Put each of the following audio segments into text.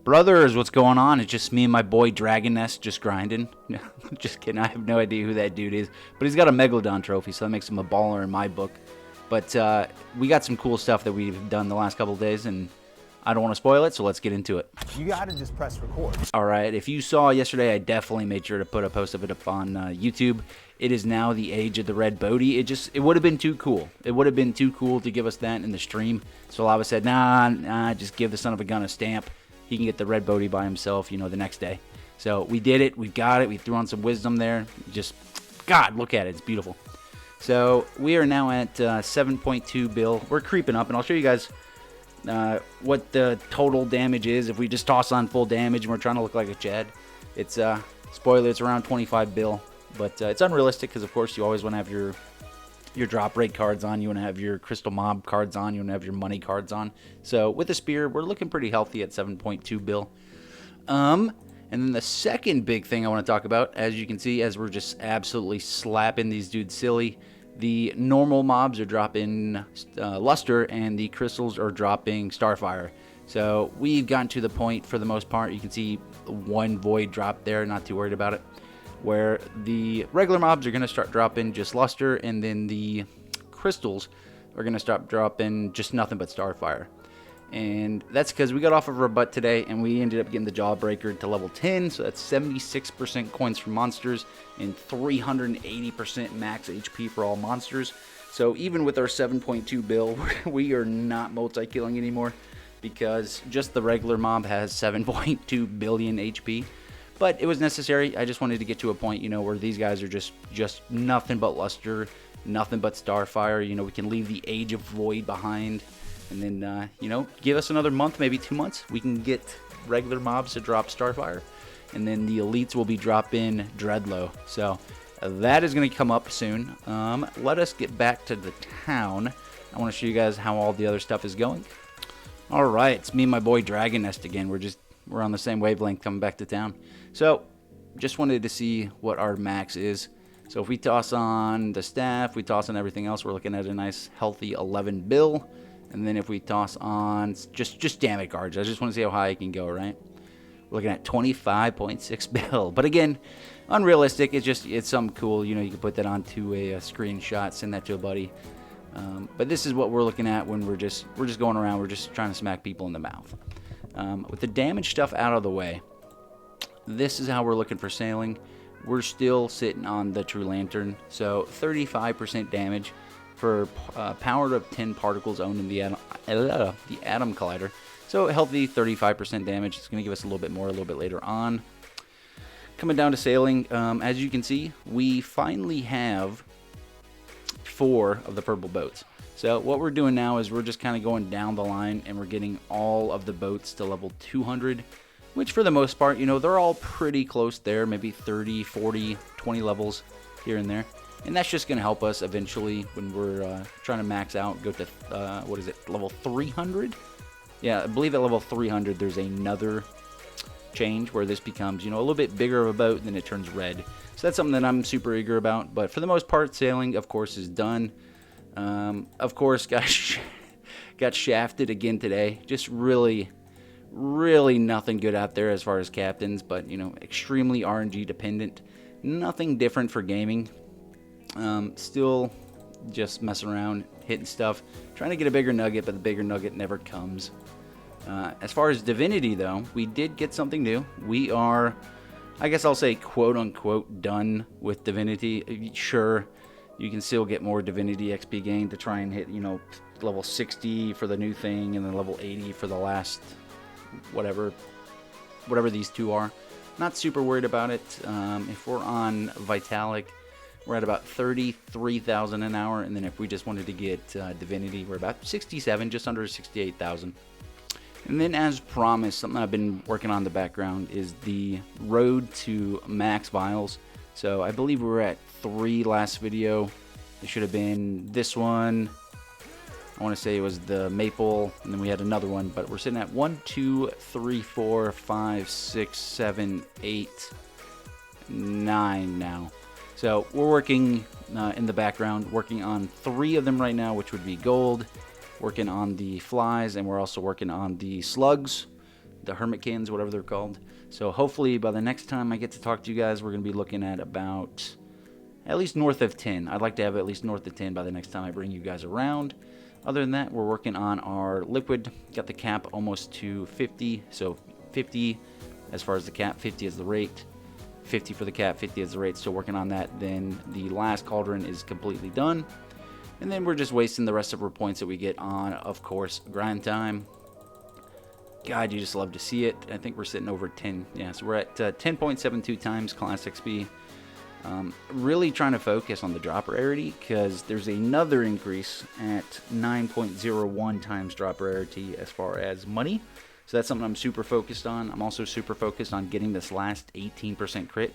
Brothers, what's going on? It's just me and my boy Dragon Nest just grinding. Just kidding. I have no idea who that dude is. But he's got a Megalodon trophy, so that makes him a baller in my book. But we got some cool stuff that we've done the last couple of days, and I don't want to spoil it, so let's get into it. You gotta just press record. All right, if you saw yesterday, I definitely made sure to put a post of it up on YouTube. It is now the age of the Red Boaty. It would have been too cool. It would have been too cool to give us that in the stream. So Lava said, nah, just give the son of a gun a stamp. He can get the Red Boaty by himself, the next day. So we did it. We got it. We threw on some wisdom there. Just, God, look at it. It's beautiful. So we are now at 7.2 bill. We're creeping up, and I'll show you guys what the total damage is if we just toss on full damage and we're trying to look like a Chad. It's, spoiler, it's around 25 bill. But it's unrealistic because, of course, you always want to have your drop rate cards on. You want to have your crystal mob cards on. You want to have your money cards on. So with the spear, we're looking pretty healthy at 7.2 bill. And then the second big thing I want to talk about, as you can see, as we're just absolutely slapping these dudes silly, the normal mobs are dropping luster and the crystals are dropping starfire. So we've gotten to the point, for the most part, you can see one void drop there, not too worried about it, where the regular mobs are going to start dropping just luster, and then the crystals are going to start dropping just nothing but starfire. And that's because we got off of our butt today, and we ended up getting the Jawbreaker to level 10, so that's 76% coins for monsters, and 380% max HP for all monsters. So even with our 7.2 bill, we are not multi-killing anymore, because just the regular mob has 7.2 billion HP. But it was necessary. I just wanted to get to a point, where these guys are just nothing but luster, nothing but starfire. We can leave the Age of Void behind, and then, give us another month, maybe 2 months. We can get regular mobs to drop starfire, and then the elites will be dropping Dreadlow. So that is going to come up soon. Let us get back to the town. I want to show you guys how all the other stuff is going. All right, it's me and my boy Dragon Nest again. We're on the same wavelength coming back to town. So, just wanted to see what our max is. So if we toss on the staff, we toss on everything else, we're looking at a nice healthy 11 bill. And then if we toss on just damage cards, I just want to see how high I can go, right? We're looking at 25.6 bill. But again, unrealistic. It's something cool. You can put that onto a screenshot, send that to a buddy. But this is what we're looking at when we're just going around. We're just trying to smack people in the mouth. With the damage stuff out of the way, this is how we're looking for sailing. We're still sitting on the True Lantern, so 35% damage for power of 10 particles owned in the Atom Collider. So a healthy 35% damage. It's going to give us a little bit more a little bit later on. Coming down to sailing, as you can see, we finally have 4 of the purple boats. So what we're doing now is we're just kind of going down the line, and we're getting all of the boats to level 200, which for the most part, they're all pretty close there, maybe 30, 40, 20 levels here and there. And that's just going to help us eventually when we're trying to max out, go to, level 300? Yeah, I believe at level 300 there's another change where this becomes, a little bit bigger of a boat, and then it turns red. So that's something that I'm super eager about. But for the most part, sailing, of course, is done. Of course, got shafted again today. Just really nothing good out there as far as captains, but, extremely RNG dependent. Nothing different for gaming. Still just messing around, hitting stuff, trying to get a bigger nugget, but the bigger nugget never comes. As far as Divinity, though, we did get something new. We are, I guess I'll say, quote-unquote, done with Divinity. Sure, you can still get more Divinity XP gain to try and hit, level 60 for the new thing, and then level 80 for the last, whatever these two are. Not super worried about it. If we're on Vitalic, we're at about 33,000 an hour, and then if we just wanted to get Divinity, we're about 67, just under 68,000. And then, as promised, something I've been working on in the background is the road to max Vials. So I believe we were at 3 last video. It should have been this one. I want to say it was the maple, and then we had another one, but we're sitting at 1, 2, 3, 4, 5, 6, 7, 8, 9 now. So we're working in the background, working on 3 of them right now, which would be gold, working on the flies, and we're also working on the slugs. the hermit cans, whatever they're called. So hopefully by the next time I get to talk to you guys, we're going to be looking at about at least north of 10. I'd like to have at least north of 10 by the next time I bring you guys around. Other than that, we're working on our liquid. Got the cap almost to 50. So 50 as far as the cap, 50 is the rate. 50 for the cap, 50 is the rate. Still working on that. Then the last cauldron is completely done. And then we're just wasting the rest of our points that we get on, of course, grind time. God, you just love to see it. I think we're sitting over 10. Yeah, so we're at 10.72 times class XP. Really trying to focus on the drop rarity because there's another increase at 9.01 times drop rarity as far as money. So that's something I'm super focused on. I'm also super focused on getting this last 18% crit.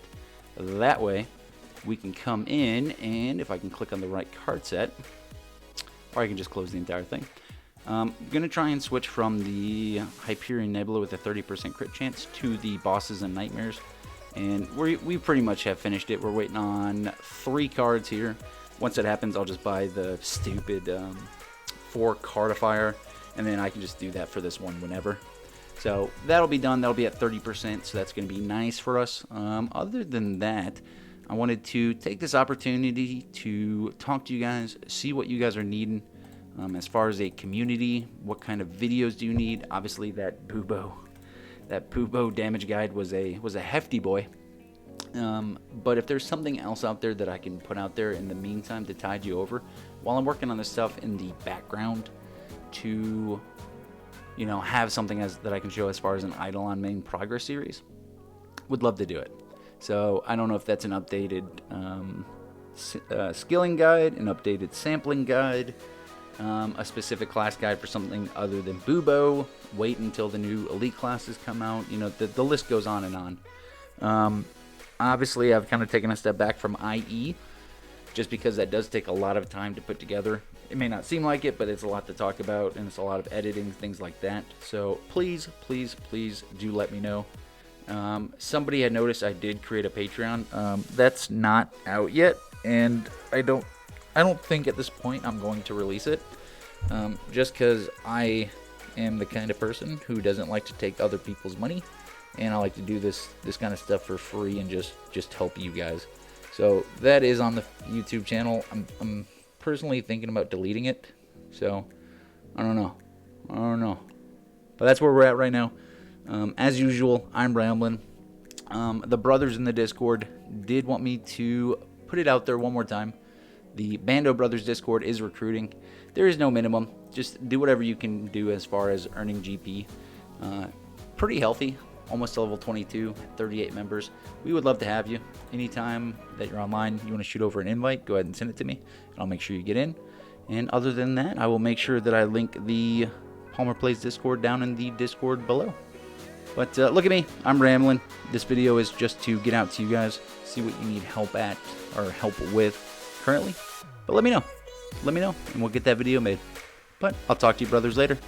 That way, we can come in and if I can click on the right card set, or I can just close the entire thing. I'm going to try and switch from the Hyperion Nebula with a 30% crit chance to the Bosses and Nightmares. And we pretty much have finished it. We're waiting on 3 cards here. Once that happens, I'll just buy the stupid 4 Cardifier, and then I can just do that for this one whenever. So that'll be done. That'll be at 30%, so that's going to be nice for us. Other than that, I wanted to take this opportunity to talk to you guys, see what you guys are needing. As far as a community, what kind of videos do you need? Obviously, that Bubo damage guide was a hefty boy. But if there's something else out there that I can put out there in the meantime to tide you over, while I'm working on this stuff in the background, to have something that I can show as far as an IdleOn main progress series, would love to do it. So I don't know if that's an updated skilling guide, an updated sampling guide. A specific class guide for something other than Bubo, wait until the new elite classes come out. The list goes on and on. Obviously, I've kind of taken a step back from IE, just because that does take a lot of time to put together. It may not seem like it, but it's a lot to talk about, and it's a lot of editing, things like that. So please, please, please do let me know. Somebody had noticed I did create a Patreon. That's not out yet, and I don't think at this point I'm going to release it, just because I am the kind of person who doesn't like to take other people's money, and I like to do this kind of stuff for free and just help you guys. So that is on the YouTube channel. I'm personally thinking about deleting it, so I don't know, but that's where we're at right now. As usual, I'm rambling. The brothers in the Discord did want me to put it out there one more time. The Bando Brothers Discord is recruiting. There is no minimum. Just do whatever you can do as far as earning GP. Pretty healthy. Almost to level 22, 38 members. We would love to have you. Anytime that you're online, you want to shoot over an invite, go ahead and send it to me, and I'll make sure you get in. And other than that, I will make sure that I link the Palmer Plays Discord down in the Discord below. But look at me. I'm rambling. This video is just to get out to you guys, see what you need help at or help with currently. But let me know, and we'll get that video made. But I'll talk to you brothers later.